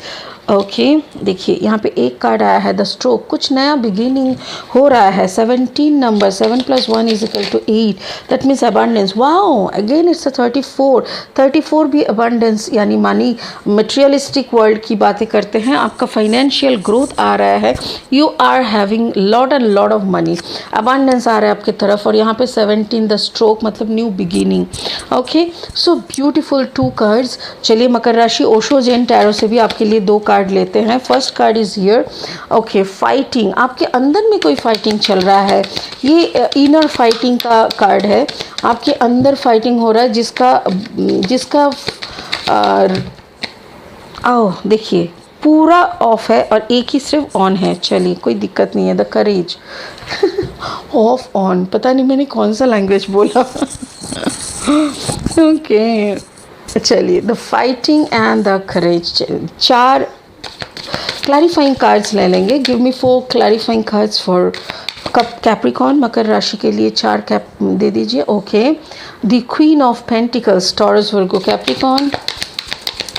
ओके देखिए यहाँ पे एक कार्ड आया है द स्ट्रोक, कुछ नया बिगिनिंग हो रहा है। 17 number, 7 + 1 = 8, that means abundance. Wow, again it's अ 34, 34 भी अबंडेंस यानी मनी, मटेरियलिस्टिक वर्ल्ड की बातें करते हैं। आपका फाइनेंशियल ग्रोथ आ रहा है, you are having lot and lot of money, abundance आ रहा है आपकी तरफ। और यहाँ पे 17 द स्ट्रोक मतलब new beginning. Okay so beautiful 2 cards. चलिए मकर राशि ओशो जैन टैरो से भी आपके लिए 2 कार्ड लेते हैं। First card is here. Okay, fighting, आपके अंदर में कोई फाइटिंग चल रहा है, ये इनर फाइटिंग का कार्ड है। आपके अंदर फाइटिंग हो रहा है जिसका आओ देखिए पूरा ऑफ है और एक ही सिर्फ ऑन है। चलिए कोई दिक्कत नहीं है। द करेज ऑफ ऑन, पता नहीं मैंने कौन सा लैंग्वेज बोला। ओके चलिए, the fighting and the courage. 4 clarifying cards ले लेंगे। Give me 4 clarifying cards for Capricorn, मकर राशि के लिए 4 कैप दे दीजिए। Okay, the queen of pentacles, Taurus, Virgo, Capricorn.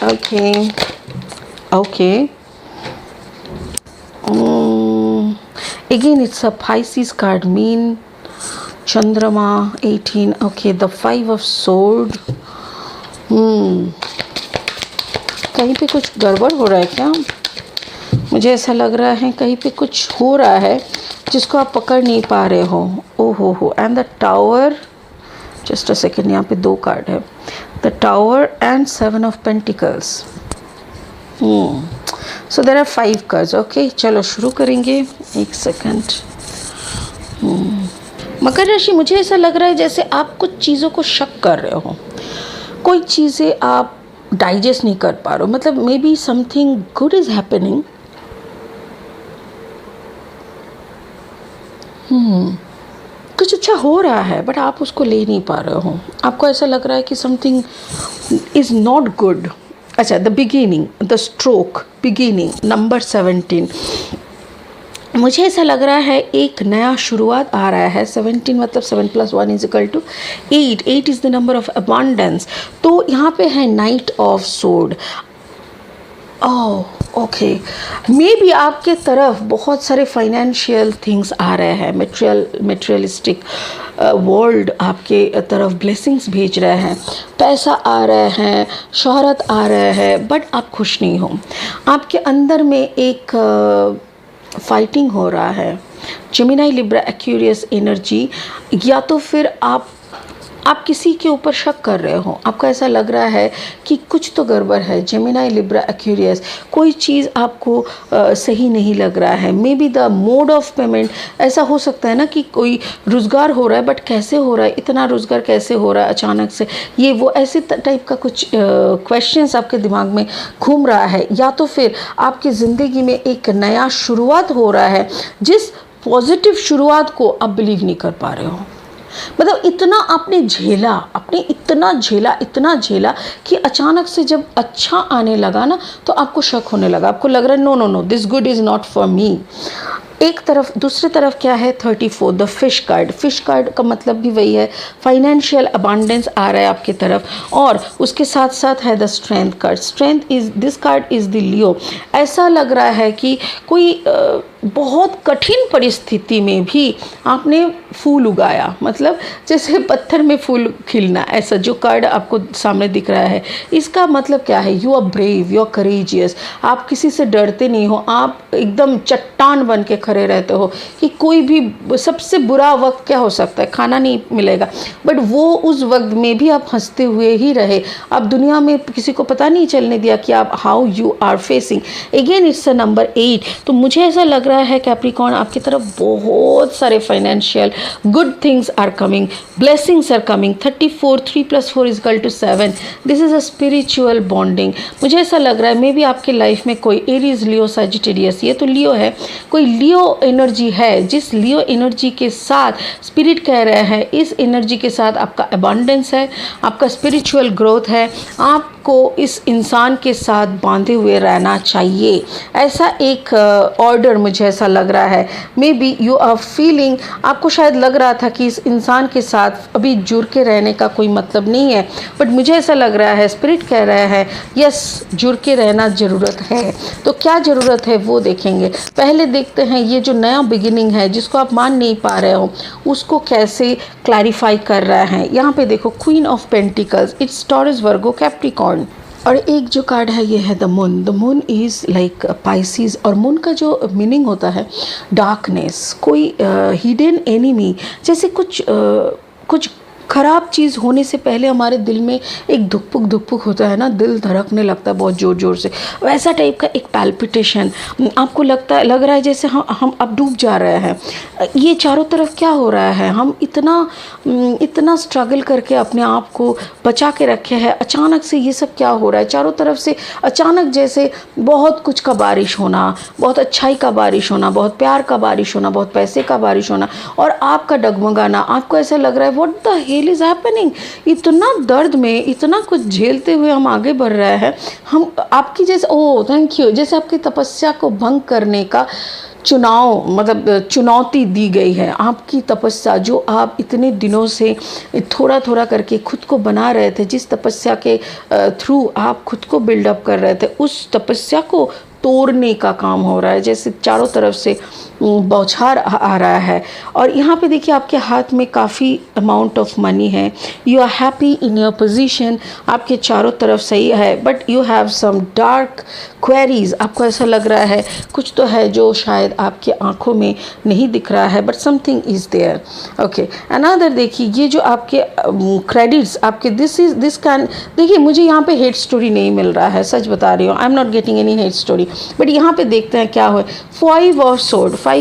Okay okay, again it's a Pisces card, mean, Chandrama, 18. Okay, the 5 of sword. कहीं पे कुछ गड़बड़ हो रहा है क्या? मुझे ऐसा लग रहा है कहीं पे कुछ हो रहा है जिसको आप पकड़ नहीं पा रहे हो। ओ हो, and the tower, just a second, यहाँ पे 2 कार्ड है, the tower and 7 of pentacles. So there are 5 cards. Okay चलो शुरू करेंगे, एक सेकेंड। मकर राशि, मुझे ऐसा लग रहा है जैसे आप कुछ चीज़ों को शक कर रहे हो, कोई चीज़ें आप डाइजेस्ट नहीं कर पा रहे हो, मतलब may be something good is happening. कुछ अच्छा हो रहा है बट आप उसको ले नहीं पा रहे हो। आपको ऐसा लग रहा है कि समथिंग इज़ नॉट गुड। अच्छा, the beginning, the stroke, beginning, number 17। मुझे ऐसा लग रहा है एक नया शुरुआत आ रहा है। 17 मतलब 7 + 1 = 8, 8 is the number of abundance. तो यहाँ पे है night of sword. Oh okay, may be आपके तरफ बहुत सारे फाइनेंशियल थिंग्स आ रहे हैं, मटेरियलिस्टिक वर्ल्ड आपके तरफ ब्लेसिंग्स भेज रहे हैं, पैसा आ रहे हैं, शोहरत आ रहे हैं, बट आप खुश नहीं हो। आपके अंदर में एक फाइटिंग हो रहा है। जेमिनी, लिब्रा, एक्वेरियस एनर्जी, या तो फिर आप किसी के ऊपर शक कर रहे हो, आपको ऐसा लग रहा है कि कुछ तो गड़बड़ है। जेमिनी, लिब्रा, एक्वेरियस, कोई चीज़ आपको सही नहीं लग रहा है। May be the mode of payment, ऐसा हो सकता है ना कि कोई रोज़गार हो रहा है बट कैसे हो रहा है, इतना रोज़गार कैसे हो रहा है अचानक से, ये वो ऐसे टाइप का कुछ क्वेश्चंस आपके दिमाग में घूम रहा है। या तो फिर आपकी ज़िंदगी में एक नया शुरुआत हो रहा है, जिस पॉजिटिव शुरुआत को आप बिलीव नहीं कर पा रहे हो। मतलब इतना आपने झेला, इतना झेला कि अचानक से जब अच्छा आने लगा ना तो आपको शक होने लगा, आपको लग रहा है no no no, this good is not for me. एक तरफ, दूसरी तरफ क्या है, 34 the fish card. Fish card का मतलब भी वही है, फाइनेंशियल अबांडेंस आ रहा है आपकी तरफ। और उसके साथ साथ है the strength card. Strength is, this card is the Leo. ऐसा लग रहा है कि कोई बहुत कठिन परिस्थिति में भी आपने फूल उगाया, मतलब जैसे पत्थर में फूल खिलना, ऐसा जो कार्ड आपको सामने दिख रहा है, इसका मतलब क्या है, you are brave, you are courageous. आप किसी से डरते नहीं हो, आप एकदम चट्टान बन के खड़े रहते हो कि कोई भी, सबसे बुरा वक्त क्या हो सकता है, खाना नहीं मिलेगा, बट वो उस वक्त में भी आप हंसते हुए ही रहे। आप दुनिया में किसी को पता नहीं चलने दिया कि आप how you are facing. Again it's a number 8। तो मुझे ऐसा लग रहा है कैप्रिकॉर्न, आपकी तरफ बहुत सारे financial good things are coming, blessings are coming. 34, 3 + 4 = 7। This is a spiritual bonding. मुझे ऐसा लग रहा है मे बी आपके लाइफ में कोई एरीज, लियो, सजिटेरियस, ये तो लियो है, कोई लियो एनर्जी है, जिस लियो एनर्जी के साथ स्पिरिट कह रहे हैं, इस एनर्जी के साथ आपका अबंडेंस है, आपका स्पिरिचुअल ग्रोथ है, आपको इस इंसान के साथ बांधे हुए रहना चाहिए। ऐसा एक ऑर्डर मुझे मुझे ऐसा लग रहा है। Maybe you are feeling, आपको शायद लग रहा था कि इस इंसान के साथ अभी जुड़ के रहने का कोई मतलब नहीं है, बट मुझे ऐसा लग रहा है, स्पिरिट कह रहा है यस, जुड़ के रहना ज़रूरत है। तो क्या ज़रूरत है वो देखेंगे। पहले देखते हैं ये जो नया बिगिनिंग है जिसको आप मान नहीं पा रहे हो उसको कैसे क्लैरिफाई कर रहा है। यहाँ पे देखो queen of pentacles, it's taurus, Virgo, Capricorn. और एक जो कार्ड है ये है the moon. The moon is like Pisces, और मून का जो मीनिंग होता है डार्कनेस, कोई हिडन एनिमी, जैसे कुछ ख़राब चीज़ होने से पहले हमारे दिल में एक धुकपुक होता है ना, दिल धड़कने लगता है बहुत ज़ोर से, वैसा टाइप का एक पैल्पिटेशन आपको लग रहा है जैसे हम अब डूब जा रहे हैं। ये चारों तरफ क्या हो रहा है, हम इतना स्ट्रगल करके अपने आप को बचा के रखे हैं, अचानक से ये सब क्या हो रहा है। चारों तरफ से अचानक जैसे बहुत कुछ का बारिश होना, बहुत अच्छाई का बारिश होना, बहुत प्यार का बारिश होना, बहुत पैसे का बारिश होना, और आपका डगमगाना। आपको ऐसा लग रहा है what the hell is happening. इतना दर्द में, इतना कुछ झेलते हुए हम आगे बढ़ रहे हैं। हम आपकी जैसे, ओह थैंक यू, जैसे आपकी तपस्या को भंग करने का चुनौती दी गई है। आपकी तपस्या जो आप इतने दिनों से थोड़ा थोड़ा करके खुद को बना रहे थे, जिस तपस्या के थ्रू आप खुद को बिल्डअप कर रहे थे, उस तपस्या को तोड़ने का काम हो रहा है। जैसे चारों तरफ से बौछार आ रहा है। और यहाँ पे देखिए आपके हाथ में काफ़ी अमाउंट ऑफ मनी है, you are happy in your position, आपके चारों तरफ सही है, but you have some dark queries. आपको ऐसा लग रहा है कुछ तो है जो शायद आपके आंखों में नहीं दिख रहा है, but something is there. Okay, another देखिए ये जो आपके क्रेडिट्स आपके दिस कैन, देखिए मुझे यहाँ पे हेट स्टोरी नहीं मिल रहा है, सच बता रही हूँ, I am not getting any hate story, but यहाँ पे देखते हैं क्या हो। 5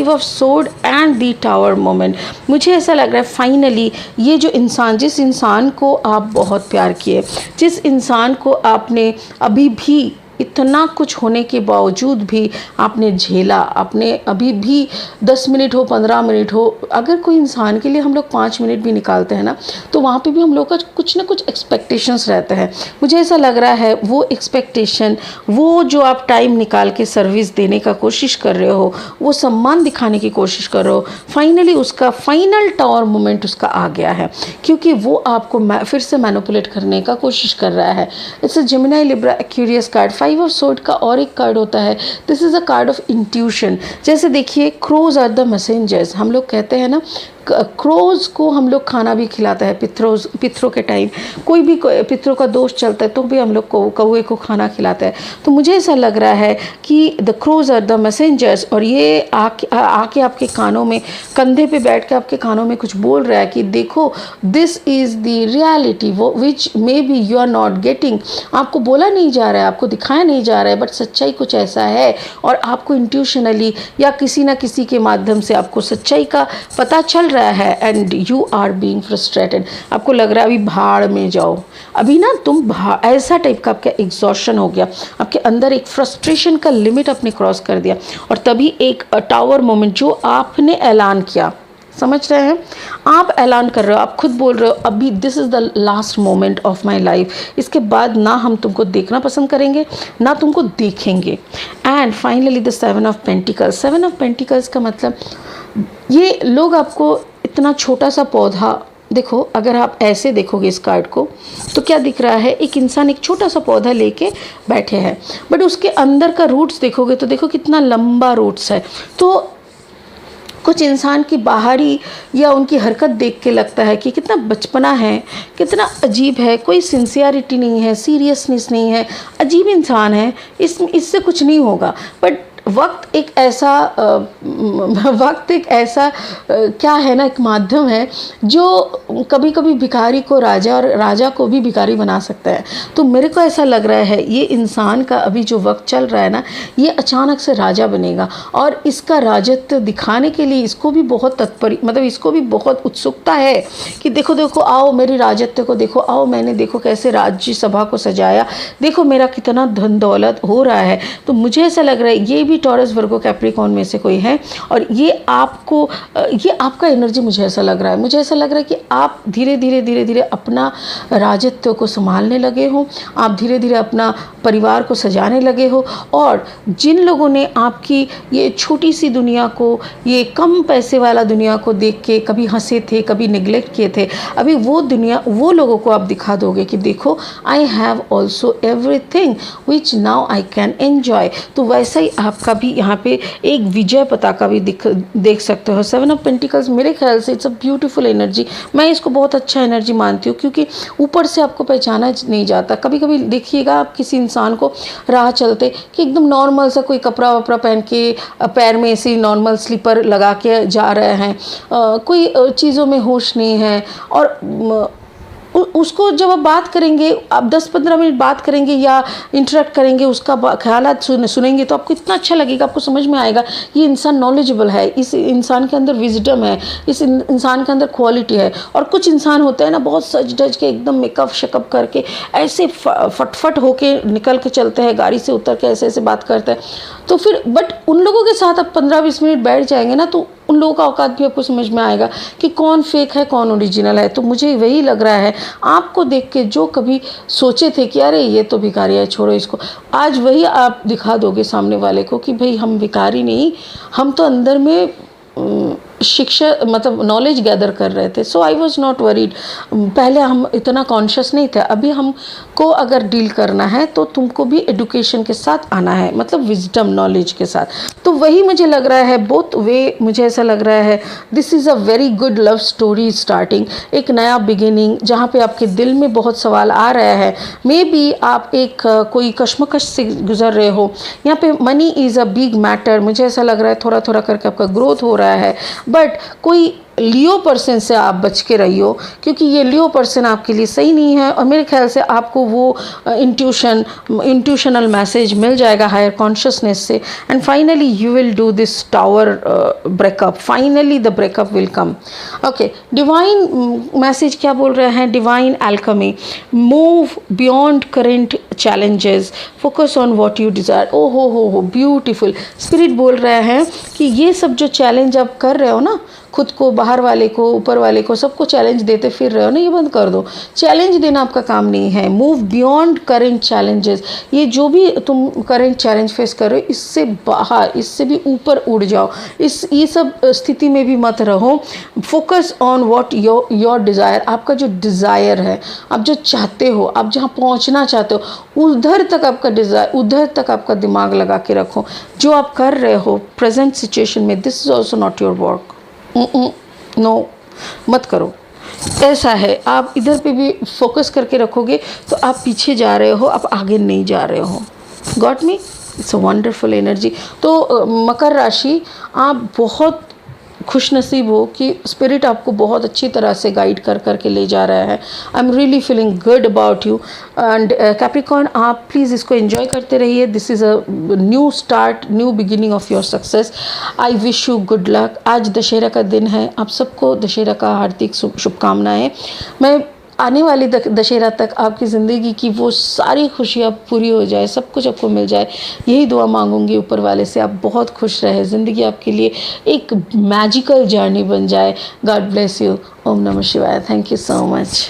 of sword and the tower moment. मुझे ऐसा लग रहा है फाइनली ये जो इंसान, जिस इंसान को आप बहुत प्यार किए, जिस इंसान को आपने अभी भी इतना कुछ होने के बावजूद भी आपने झेला, आपने अभी भी 10 मिनट हो 15 मिनट हो, अगर कोई इंसान के लिए हम लोग 5 मिनट भी निकालते हैं ना, तो वहाँ पे भी हम लोग का कुछ ना कुछ एक्सपेक्टेशंस रहते हैं। मुझे ऐसा लग रहा है वो एक्सपेक्टेशन, वो जो आप टाइम निकाल के सर्विस देने का कोशिश कर रहे हो, वो सम्मान दिखाने की कोशिश कर रहे हो, फाइनली उसका फाइनल टावर मोमेंट उसका आ गया है, क्योंकि वो आपको फिर से मैनिपुलेट करने का कोशिश कर रहा है। It's a Gemini Libra Aquarius card. 5 of sword का और एक कार्ड होता है, this is a card of intuition. जैसे देखिए क्रोज आर द मैसेंजर्स, हम लोग कहते हैं ना, क्रोज को हम लोग खाना भी खिलाता है पितरों के टाइम, कोई भी पितरों का दोष चलता है तो भी हम लोग को कौवे को खाना खिलाता है। तो मुझे ऐसा लग रहा है कि the crows are the messengers, और ये आके आपके कानों में, कंधे पे बैठ के आपके कानों में कुछ बोल रहा है कि देखो this is the reality which maybe you are not getting. आपको बोला नहीं जा रहा है, आपको दिखाया नहीं जा रहा है, बट सच्चाई कुछ ऐसा है, और आपको इंट्यूशनली या किसी ना किसी के माध्यम से आपको सच्चाई का पता चल रहा है, and you are being frustrated. आपको लग रहा है अभी भाड़ में जाओ, अभी ना तुम ऐसा टाइप का आपका एग्जॉशन हो गया, आपके अंदर एक फ्रस्ट्रेशन का लिमिट आपने क्रॉस कर दिया, और तभी एक टावर मोमेंट जो आपने ऐलान किया, समझ रहे हैं, आप ऐलान कर रहे हो, आप खुद बोल रहे हो अभी this is the last moment of my life, इसके बाद ना हम तुमको देखना पसंद करेंगे ना तुमको देखेंगे। And finally the 7 of pentacles. 7 of pentacles का मतलब, ये लोग आपको इतना छोटा सा पौधा, देखो अगर आप ऐसे देखोगे इस कार्ड को तो क्या दिख रहा है, एक इंसान एक छोटा सा पौधा लेके बैठे हैं, बट उसके अंदर का रूट्स देखोगे तो देखो कितना लंबा रूट्स है। तो कुछ इंसान की बाहरी या उनकी हरकत देख के लगता है कि कितना बचपना है, कितना अजीब है, कोई सिंसियरिटी नहीं है, सीरियसनेस नहीं है, अजीब इंसान है, इससे कुछ नहीं होगा। बट वक्त एक ऐसा क्या है ना, एक माध्यम है जो कभी कभी भिखारी को राजा और राजा को भी भिखारी बना सकता है। तो मेरे को ऐसा लग रहा है ये इंसान का अभी जो वक्त चल रहा है ना, ये अचानक से राजा बनेगा, और इसका राजत्व दिखाने के लिए इसको भी बहुत इसको भी बहुत उत्सुकता है कि देखो देखो आओ मेरी राजत्व को देखो, आओ मैंने देखो कैसे राज्यसभा को सजाया, देखो मेरा कितना धन दौलत हो रहा है। तो मुझे ऐसा लग रहा है ये भी भी टॉरस वर्गो कैप्रिकॉर्न में से कोई है और ये आपका एनर्जी मुझे ऐसा लग रहा है, कि आप धीरे धीरे अपना राजत्व को संभालने लगे हो, आप धीरे धीरे अपना परिवार को सजाने लगे हो। और जिन लोगों ने आपकी ये छोटी सी दुनिया को, ये कम पैसे वाला दुनिया को देख के कभी हंसे थे, कभी निगलेक्ट किए थे, अभी वो लोगों को आप दिखा दोगे कि देखो I have also everything which now I can enjoy. तो वैसा ही आपका भी यहाँ पे एक विजय पताका भी देख सकते हो। 7 ऑफ पेंटिकल्स मेरे ख्याल से इट्स अ ब्यूटीफुल एनर्जी, मैं इसको बहुत अच्छा एनर्जी मानती हूँ, क्योंकि ऊपर से आपको पहचाना नहीं जाता। कभी कभी देखिएगा आप किसी इंसान को राह चलते कि एकदम नॉर्मल सा कोई कपड़ा वपड़ा पहन के, पैर में ऐसी नॉर्मल स्लीपर लगा के जा रहे हैं, कोई चीज़ों में होश नहीं है, और उसको जब आप बात करेंगे, आप 10-15 मिनट बात करेंगे या इंटरेक्ट करेंगे, उसका ख्यालात सुनेंगे, तो आपको इतना अच्छा लगेगा, आपको समझ में आएगा ये इंसान नॉलेजेबल है, इस इंसान के अंदर विजडम है, इस इंसान के अंदर क्वालिटी है। और कुछ इंसान होते हैं ना, बहुत सज धज के एकदम मेकअप शेकअप करके ऐसे फटफट होके निकल के चलते हैं, गाड़ी से उतर के ऐसे ऐसे बात करते हैं। तो फिर बट उन लोगों के साथ आप 15-20 मिनट बैठ जाएंगे ना, तो उन लोगों का औकात भी आपको समझ में आएगा कि कौन फेक है कौन ओरिजिनल है। तो मुझे वही लग रहा है, आपको देख के जो कभी सोचे थे कि अरे ये तो भिखारी है, छोड़ो इसको, आज वही आप दिखा दोगे सामने वाले को कि भाई हम भिखारी नहीं, हम तो अंदर में शिक्षा मतलब नॉलेज गैदर कर रहे थे। सो आई वॉज नॉट वरीड। पहले हम इतना कॉन्शियस नहीं थे, अभी हमको अगर डील करना है तो तुमको भी एडुकेशन के साथ आना है, मतलब विजडम नॉलेज के साथ। तो वही मुझे लग रहा है, बोथ वे मुझे ऐसा लग रहा है this is a very good love story starting, एक नया बिगिनिंग जहाँ पे आपके दिल में बहुत सवाल आ रहा है। मे बी आप एक कोई कश्मकश से गुजर रहे हो, यहाँ पे money is a big matter, मुझे ऐसा लग रहा है थोड़ा थोड़ा करके आपका ग्रोथ हो रहा है। बट कोई लियो पर्सन से आप बच के रहियो, क्योंकि ये लियो पर्सन आपके लिए सही नहीं है। और मेरे ख्याल से आपको वो इंट्यूशनल मैसेज मिल जाएगा हायर कॉन्शियसनेस से, and finally you will do this tower breakup, finally the breakup will come. Okay, divine message क्या बोल रहे हैं? Divine alchemy, move beyond current challenges, focus on what you desire. ओ हो beautiful. Spirit बोल रहे हैं कि ये सब जो चैलेंज आप कर रहे हो ना, खुद को, बाहर वाले को, ऊपर वाले को, सबको चैलेंज देते फिर रहे हो ना, ये बंद कर दो। चैलेंज देना आपका काम नहीं है। मूव बियॉन्ड करेंट चैलेंजेस, ये जो भी तुम करेंट चैलेंज फेस कर रहे हो, इससे बाहर, इससे भी ऊपर उड़ जाओ, ये सब स्थिति में भी मत रहो। Focus on what your desire, आपका जो डिज़ायर है, आप जो चाहते हो, आप जहाँ पहुँचना चाहते हो, उधर तक आपका डिज़ायर, उधर तक आपका दिमाग लगा के रखो। जो आप कर रहे हो प्रेजेंट सिचुएशन में, this is also not your work, no मत करो। ऐसा है, आप इधर पे भी फोकस करके रखोगे तो आप पीछे जा रहे हो, आप आगे नहीं जा रहे हो। Got me? It's a wonderful energy. तो मकर राशि, आप बहुत खुश नसीब हो कि स्पिरिट आपको बहुत अच्छी तरह से गाइड कर के ले जा रहा है। I am really feeling good about you. And Capricorn, आप प्लीज़ इसको एंजॉय करते रहिए। This is a new start, new beginning of your success. I wish you good luck. आज दशहरा का दिन है, आप सबको दशहरा का हार्दिक शुभकामनाएँ। मैं आने वाली दशहरा तक आपकी ज़िंदगी की वो सारी खुशियाँ पूरी हो जाए, सब कुछ आपको मिल जाए, यही दुआ मांगूंगी ऊपर वाले से। आप बहुत खुश रहे, ज़िंदगी आपके लिए एक मैजिकल जर्नी बन जाए। God bless you. ओम नमः शिवाय। Thank you so much.